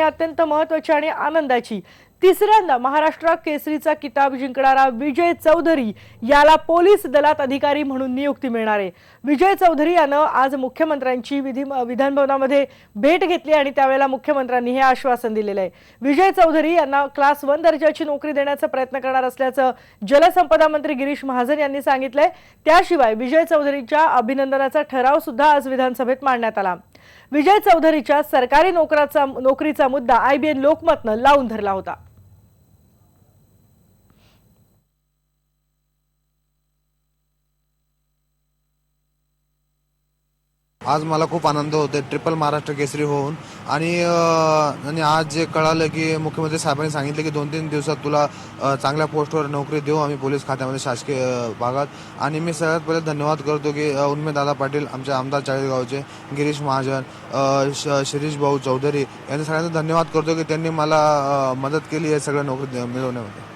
अत्यंत महत्त्वाची आणि आनंदाची तिसऱ्यांदा महाराष्ट्र केसरीचा किताब जिंकणारा विजय चौधरी याला पोलीस दलात अधिकारी म्हणून नियुक्ती मिळणार आहे। विजय चौधरी यानं आज मुख्यमंत्र्यांची विधान भवनामध्ये भेट घेतली आणि त्यावेळेला मुख्यमंत्र्यांनी हे आश्वासन दिलेलं आहे। विजय चौधरी यांना क्लास 1 दर्जाची नोकरी देण्याचा प्रयत्न करणार असल्याचं जलसंपदा मंत्री गिरीश महाजन यांनी सांगितलंय। त्याशिवाय विजय चौधरीच्या अभिनंदनाचा ठराव सुद्धा आज विधानसभेत मांडण्यात आला। विजय चौधरीच्या सरकारी नोकरीचा मुद्दा IBN लोकमतनं लावून धरला होता। आज मला खूप आनंद होतो ट्रिपल महाराष्ट्र केसरी होऊन आणि आज जे कळालं की मुख्यमंत्री साहेबांनी सांगितलं की 2-3 दिवसात तुला चांगल्या पोस्टवर नोकरी देऊ आम्ही पोलीस खात्यामध्ये शासकीय भागात। आणि मी सगळ्यात पहिले धन्यवाद करतो की उन्मेष दादा पाटील आमचे आमदार चाळीसगावचे, गिरीश महाजन, शिरीष भाऊ चौधरी यांनी सगळ्यांना धन्यवाद करतो की त्यांनी मला मदत केली हे सगळं नोकरी मिळवण्यामध्ये।